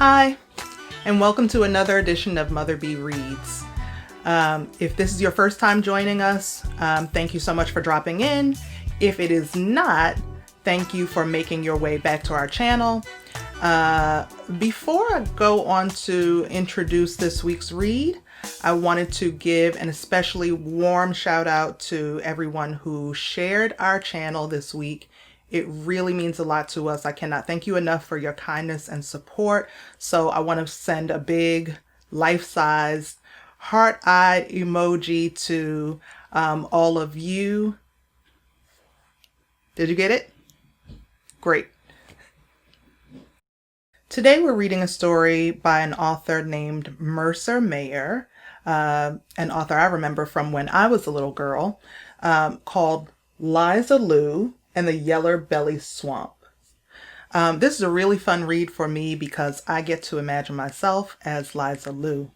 Hi, and welcome to another edition of Mother B Reads. If this is your first time joining us, thank you so much for dropping in. If it is not, thank you for making your way back to our channel. Before I go on to introduce this week's read, I wanted to give an especially warm shout out to everyone who shared our channel this week. It really means a lot to us. I cannot thank you enough for your kindness and support. So I want to send a big life-size heart-eyed emoji to all of you. Did you get it? Great. Today we're reading a story by an author named Mercer Mayer, an author I remember from when I was a little girl, called Liza Lou and the Yellow Belly Swamp. This is a really fun read for me because I get to imagine myself as Liza Lou.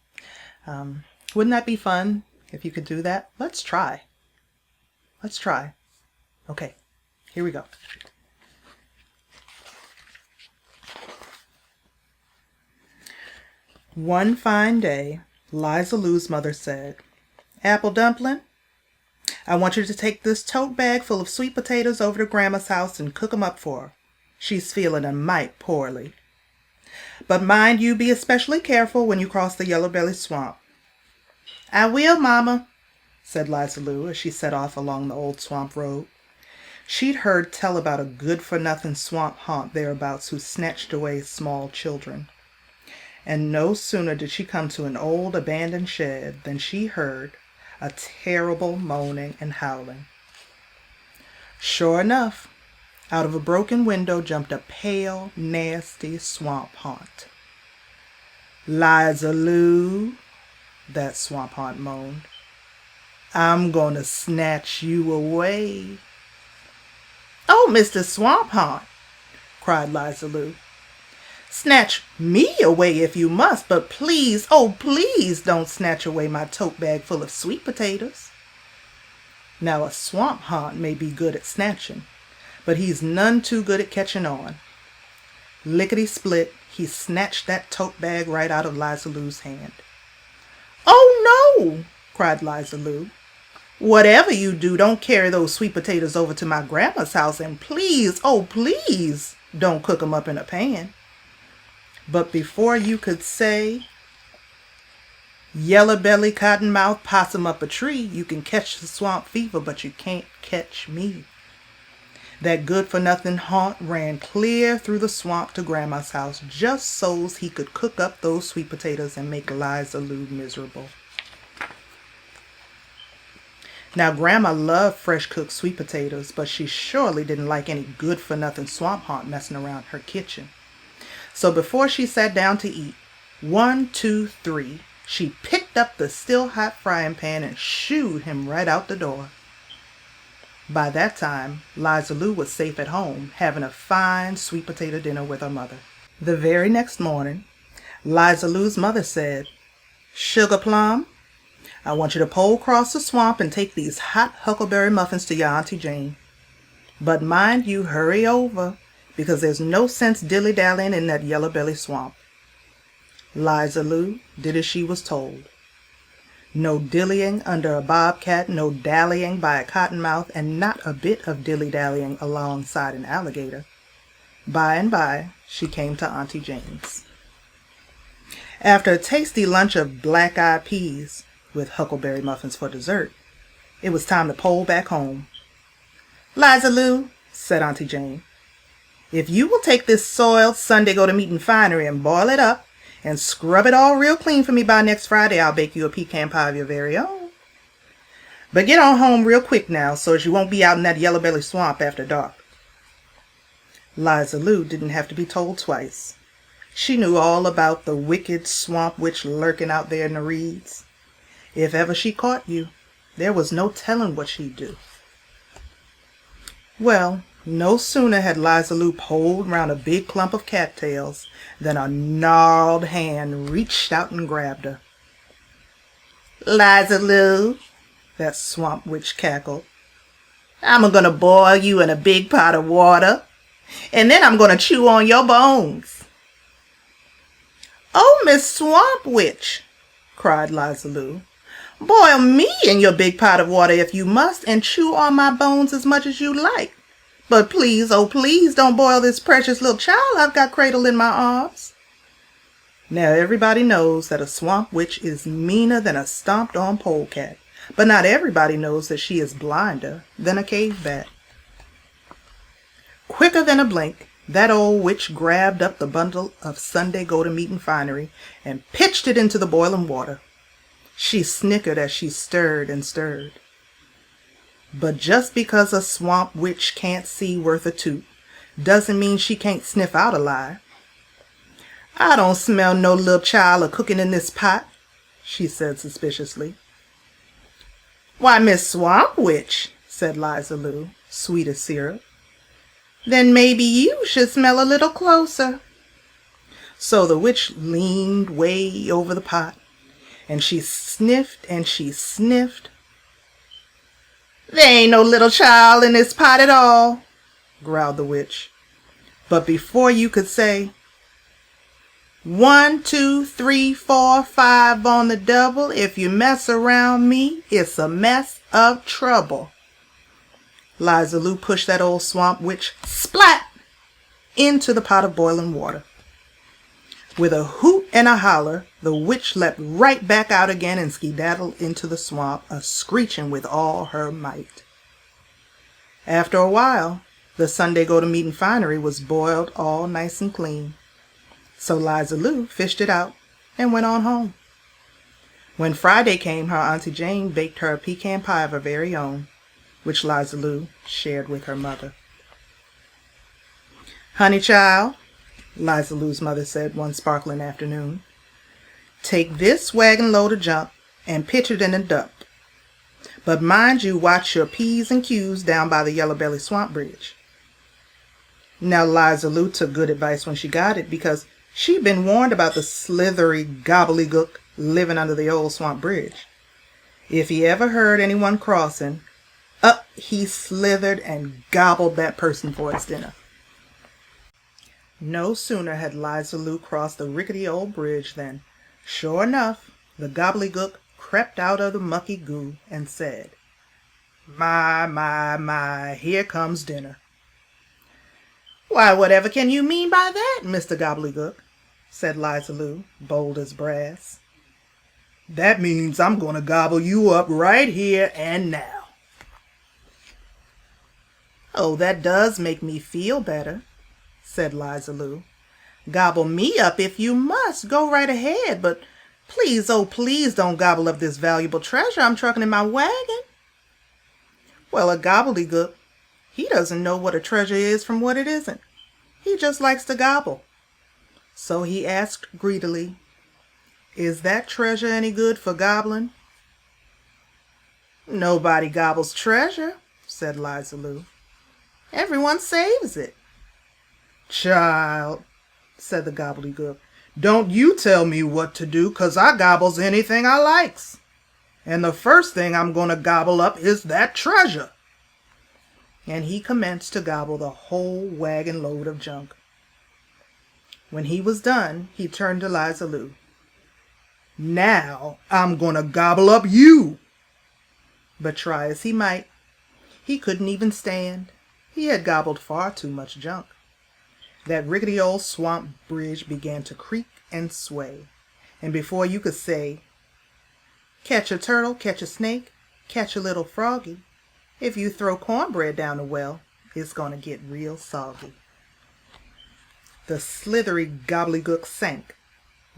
Wouldn't that be fun if you could do that? Let's try. Okay, here we go. One fine day, Liza Lou's mother said, "Apple Dumpling, I want you to take this tote bag full of sweet potatoes over to Grandma's house and cook 'em up for her. She's feeling a mite poorly. But mind you be especially careful when you cross the Yellow Belly Swamp." "I will, Mama," said Liza Lou as she set off along the old swamp road. She'd heard tell about a good-for-nothing swamp haunt thereabouts who snatched away small children. And no sooner did she come to an old abandoned shed than she heard a terrible moaning and howling. Sure enough, out of a broken window jumped a pale, nasty swamp haunt. "Liza Lou," that swamp haunt moaned, "I'm gonna snatch you away." "Oh, Mr. Swamp Haunt," cried Liza Lou, "snatch me away if you must, but please, oh please, don't snatch away my tote bag full of sweet potatoes." Now a swamp haunt may be good at snatching, but he's none too good at catching on. Lickety-split, he snatched that tote bag right out of Liza Lou's hand. "Oh no!" cried Liza Lou. "Whatever you do, don't carry those sweet potatoes over to my grandma's house, and please, oh please, don't cook 'em up in a pan." But before you could say, "Yellow belly, cottonmouth, possum up a tree, you can catch the swamp fever, but you can't catch me," that good-for-nothing haunt ran clear through the swamp to Grandma's house just so's he could cook up those sweet potatoes and make Liza Lou miserable. Now, Grandma loved fresh-cooked sweet potatoes, but she surely didn't like any good-for-nothing swamp haunt messing around her kitchen. So before she sat down to eat, 1, 2, 3, she picked up the still-hot frying pan and shooed him right out the door. By that time, Liza Lou was safe at home, having a fine sweet potato dinner with her mother. The very next morning, Liza Lou's mother said, "Sugar Plum, I want you to pole across the swamp and take these hot huckleberry muffins to your Auntie Jane. But mind you hurry over, because there's no sense dilly-dallying in that Yellow Belly Swamp." Liza Lou did as she was told. No dillying under a bobcat, no dallying by a cottonmouth, and not a bit of dilly-dallying alongside an alligator. By and by, she came to Auntie Jane's. After a tasty lunch of black-eyed peas, with huckleberry muffins for dessert, it was time to pole back home. "Liza Lou," said Auntie Jane, "if you will take this soiled Sunday go-to-meeting finery and boil it up and scrub it all real clean for me by next Friday, I'll bake you a pecan pie of your very own. But get on home real quick now, so as you won't be out in that Yellow Belly Swamp after dark." Liza Lou didn't have to be told twice. She knew all about the wicked swamp witch lurking out there in the reeds. If ever she caught you, there was no telling what she'd do. Well, no sooner had Liza Lou poled round a big clump of cattails than a gnarled hand reached out and grabbed her. "Liza Lou," that swamp witch cackled, "I'm gonna boil you in a big pot of water, and then I'm gonna chew on your bones." "Oh, Miss Swamp Witch," cried Liza Lou, "boil me in your big pot of water if you must, and chew on my bones as much as you like. But please, oh please, don't boil this precious little child I've got cradled in my arms." Now everybody knows that a swamp witch is meaner than a stomped-on polecat, but not everybody knows that she is blinder than a cave bat. Quicker than a blink, that old witch grabbed up the bundle of Sunday go-to-meeting finery and pitched it into the boiling water. She snickered as she stirred and stirred. But just because a swamp witch can't see worth a toot doesn't mean she can't sniff out a lie. "I don't smell no little child a-cooking in this pot," she said suspiciously. "Why, Miss Swamp Witch," said Liza Lou, sweet as syrup, "then maybe you should smell a little closer." So the witch leaned way over the pot, and she sniffed and she sniffed. "There ain't no little child in this pot at all," growled the witch. But before you could say, 1, 2, 3, 4, 5 on the double, if you mess around me, it's a mess of trouble, Liza Lou pushed that old swamp witch splat into the pot of boiling water. With a hoot and a holler, the witch leapt right back out again and skedaddled into the swamp, a-screeching with all her might. After a while, the Sunday go-to-meeting finery was boiled all nice and clean. So Liza Lou fished it out and went on home. When Friday came, her Auntie Jane baked her a pecan pie of her very own, which Liza Lou shared with her mother. "Honey child," Liza Lou's mother said one sparkling afternoon, "take this wagon load of junk and pitch it in a dump. But mind you watch your P's and Q's down by the Yellow Belly Swamp Bridge." Now Liza Lou took good advice when she got it, because she'd been warned about the slithery gobbledygook living under the old swamp bridge. If he ever heard anyone crossing, up he slithered and gobbled that person for his dinner. No sooner had Liza Lou crossed the rickety old bridge than, sure enough, the gobbledygook crept out of the mucky goo and said, My, here comes dinner." "Why, whatever can you mean by that, Mr. Gobbledygook?" said Liza Lou, bold as brass. "That means I'm going to gobble you up right here and now." "Oh, that does make me feel better," said Liza Lou. "Gobble me up if you must. Go right ahead, but please, oh please don't gobble up this valuable treasure I'm trucking in my wagon." Well, a gobbledygook, he doesn't know what a treasure is from what it isn't. He just likes to gobble. So he asked greedily, "Is that treasure any good for gobbling?" "Nobody gobbles treasure," said Liza Lou. "Everyone saves it." "Child," said the gobbledygook, "don't you tell me what to do, 'cause I gobbles anything I likes. And the first thing I'm going to gobble up is that treasure." And he commenced to gobble the whole wagon load of junk. When he was done, he turned to Liza Lou. "Now I'm going to gobble up you." But try as he might, he couldn't even stand. He had gobbled far too much junk. That rickety old swamp bridge began to creak and sway, and before you could say, "Catch a turtle, catch a snake, catch a little froggy, if you throw cornbread down the well, it's going to get real soggy," the slithery gobbledygook sank,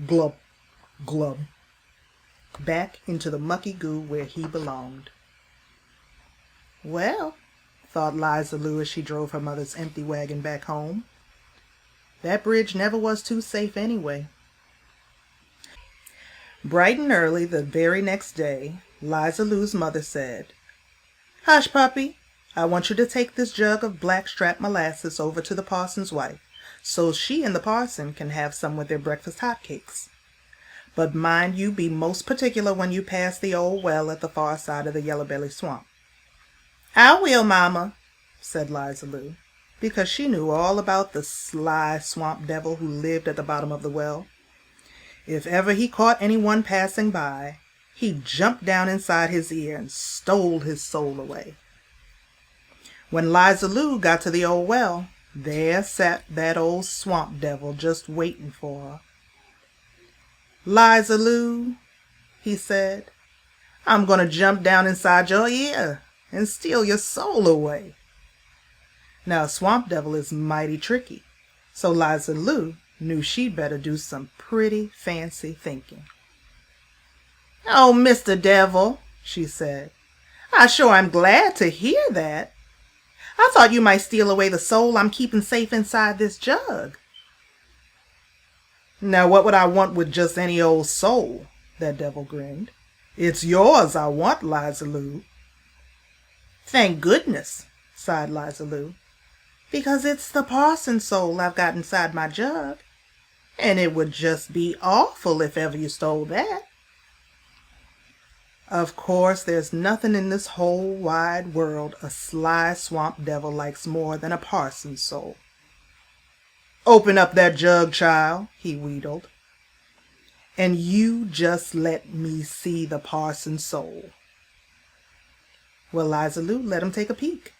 glub, glub, back into the mucky goo where he belonged. Well, thought Liza Lou as she drove her mother's empty wagon back home, that bridge never was too safe anyway. Bright and early the very next day, Liza Lou's mother said, "Hush, puppy, I want you to take this jug of blackstrap molasses over to the parson's wife, so she and the parson can have some with their breakfast hotcakes. But mind you be most particular when you pass the old well at the far side of the Yellow Belly Swamp." "I will, Mama," said Liza Lou, because she knew all about the sly swamp devil who lived at the bottom of the well. If ever he caught anyone passing by, he jumped down inside his ear and stole his soul away. When Liza Lou got to the old well, there sat that old swamp devil just waiting for her. "Liza Lou," he said, "I'm going to jump down inside your ear and steal your soul away." Now, a swamp devil is mighty tricky, so Liza Lou knew she'd better do some pretty fancy thinking. "Oh, Mr. Devil," she said, "I sure am glad to hear that. I thought you might steal away the soul I'm keeping safe inside this jug." "Now, what would I want with just any old soul?" that devil grinned. "It's yours I want, Liza Lou." "Thank goodness," sighed Liza Lou, "because it's the parson's soul I've got inside my jug, and it would just be awful if ever you stole that." Of course, there's nothing in this whole wide world a sly swamp devil likes more than a parson's soul. "Open up that jug, child," he wheedled, "and you just let me see the parson's soul." Well, Liza Lou let him take a peek.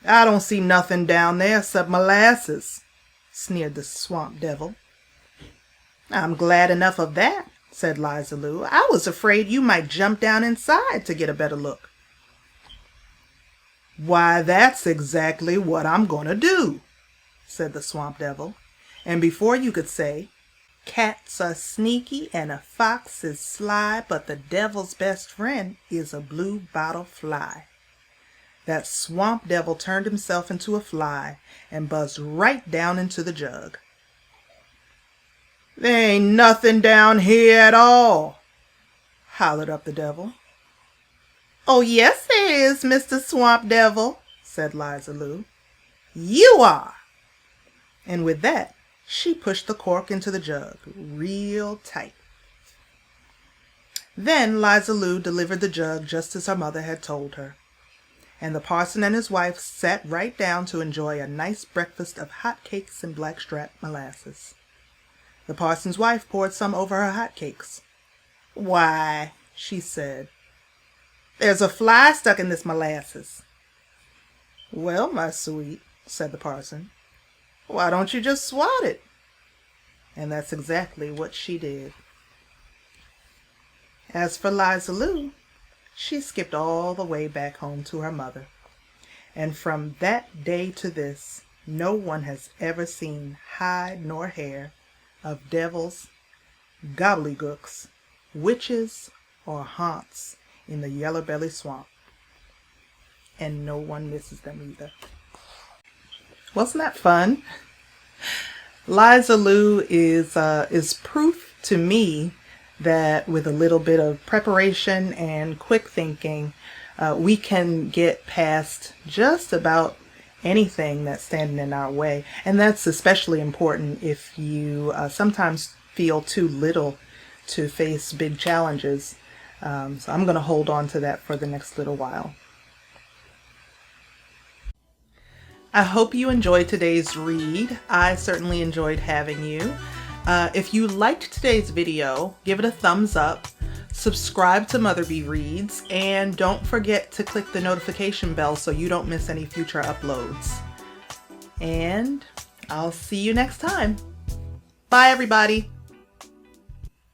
"I don't see nothing down there except molasses," sneered the swamp devil. "I'm glad enough of that," said Liza Lou. "I was afraid you might jump down inside to get a better look." "Why, that's exactly what I'm going to do," said the swamp devil. And before you could say, "Cats are sneaky and a fox is sly, but the devil's best friend is a blue bottle fly," that swamp devil turned himself into a fly and buzzed right down into the jug. "There ain't nothing down here at all," hollered up the devil. "Oh, yes there is, Mr. Swamp Devil," said Liza Lou. "You are." And with that, she pushed the cork into the jug real tight. Then Liza Lou delivered the jug just as her mother had told her, and the parson and his wife sat right down to enjoy a nice breakfast of hot cakes and blackstrap molasses. The parson's wife poured some over her hot cakes. "Why," she said, "there's a fly stuck in this molasses." "Well, my sweet," said the parson, "why don't you just swat it?" And that's exactly what she did. As for Liza Lou, she skipped all the way back home to her mother. And from that day to this, no one has ever seen hide nor hair of devils, gobbledygooks, witches, or haunts in the Yellow Belly Swamp. And no one misses them either. Wasn't that fun? Liza Lou is proof to me that with a little bit of preparation and quick thinking, we can get past just about anything that's standing in our way. And that's especially important if you sometimes feel too little to face big challenges. So I'm going to hold on to that for the next little while. I hope you enjoyed today's read. I certainly enjoyed having you. If you liked today's video, give it a thumbs up, subscribe to Mother Bee Reads, and don't forget to click the notification bell so you don't miss any future uploads. And I'll see you next time. Bye, everybody.